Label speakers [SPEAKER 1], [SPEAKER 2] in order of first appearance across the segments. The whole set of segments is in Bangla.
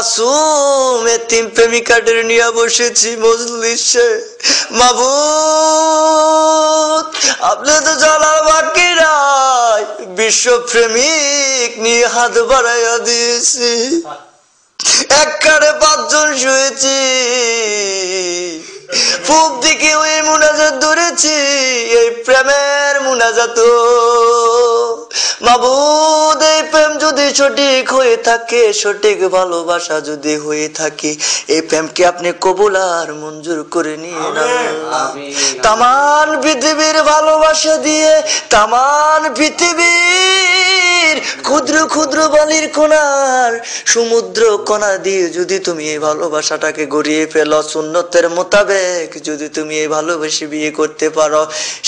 [SPEAKER 1] মাসুম এতিম প্রেমিকাদের নিয়ে বসেছি মজলিসে। মাবুদ আপনি তো জানার বাকি নাই, বিশ্ব প্রেমিক নিয়ে হাত বাড়াইয়া দিয়েছি। এক কারে 5 জন শুয়েছি, পূব দিকে ওই মুনাজাত ধরেছি, এই প্রেমের মুনাজাত। মাবুদ এই প্রেম যদি সঠিক হয়ে থাকে, সঠিক ভালোবাসা যদি হয়ে থাকে, এই প্রেমকে আপনি কবুল আর মঞ্জুর করে নিয়ে নেন। তামান পৃথিবীর ভালোবাসা দিয়ে, তামান পৃথিবীর ক্ষুদ্র ক্ষুদ্র বালির কণার সমুদ্র কণা দিয়ে যদি তুমি এই ভালোবাসাটাকে গড়িয়ে ফেলো, সুন্নতের মোতাবেক যদি তুমি এই ভালোবেসে বিয়ে করতে পারো,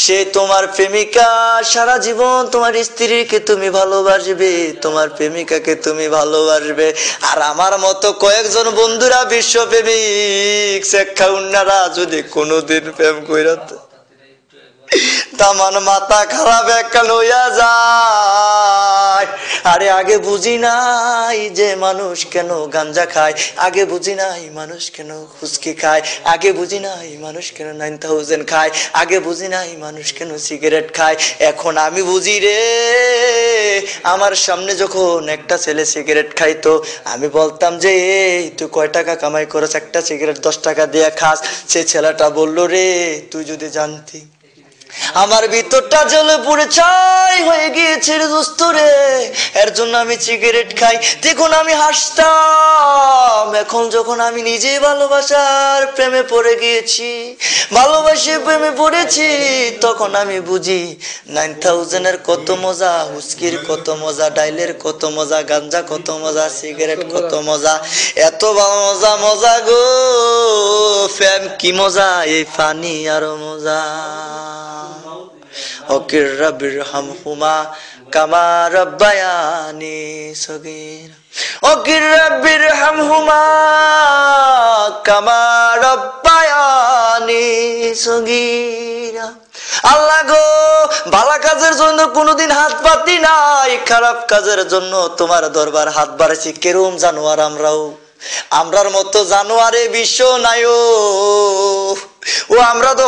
[SPEAKER 1] সে তোমার প্রেমিকা। সারা জীবন তোমার স্ত্রীকে তুমি ভালোবাসবে, তোমার প্রেমিকাকে তুমি ভালোবাসবে। আর আমার মতো কয়েকজন বন্ধুরা বিশ্বপ্রেমিক শেখা উন্নারা যদি কোনোদিন প্রেম কইরা তামান মাথা খারাপ একখান হইয়া যায়। আরে আগে বুঝি নাই যে মানুষ কেন গাঞ্জা খায়, আগে বুঝি নাই মানুষ কেন হুস্কি খায়, আগে বুঝি নাই মানুষ কেন 9000 খায়, আগে বুঝি নাই মানুষ কেন সিগারেট খায়। এখন আমি বুঝি রে। আমার সামনে যখন একটা ছেলে সিগারেট খাইতো, আমি বলতাম যে এই তুই কয় টাকা কামাই করছ, একটা সিগারেট 10 টাকা দিয়ে খাস। সে ছেলেটা বললো রে তুই যদি জানতি আমার ভিতরটা জ্বলে পুড়ে ছাই হয়ে গিয়েছে রে দোস্ত রে, এর জন্য আমি সিগারেট খাই। দেখুন আমি হাসতাম। এখন যখন আমি নিজে ভালোবাসার প্রেমে পড়ে গিয়েছি, ভালোবাসে প্রেমে পড়েছি, তখন আমি বুঝি 9000 কত মজা, হুস্কির কত মজা, ডাইলের কত মজা, গাঞ্জা কত মজা, সিগারেট কত মজা। এত মজা মজা গো প্রেম কি মজা, এই ফানি আরো মজা। ওকির রাব্বির হামহুমা কামা রাব্বায়ানি সগীরা, ওকির রাব্বির হামহুমা কামা রাব্বায়ানি সগীরা। আল্লাহ গো ভালো কাজের জন্য কোনোদিন হাত পাতি নাই, খারাপ কাজের জন্য তোমার দরবার হাত বাড়াইছি। কেরম জানোয়ার আমরার মতো জানোয়ারে বিশ্ব নাই ও আমরা তো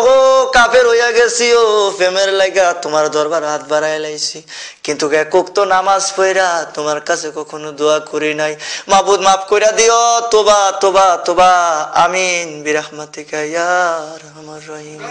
[SPEAKER 1] কাফের হইয়া গেছি ও প্রেমের লাগা তোমার দরবার হাত বাড়াই লাইছি, কিন্তু একক তো নামাজ পড়া তোমার কাছে কখনো দোয়া করি নাই। মাবুদ মাফ কইরা দিও, তোবা তোবা তোবা, আমিন বিরহমাতিকা ইয়া আরহামার রাহিম।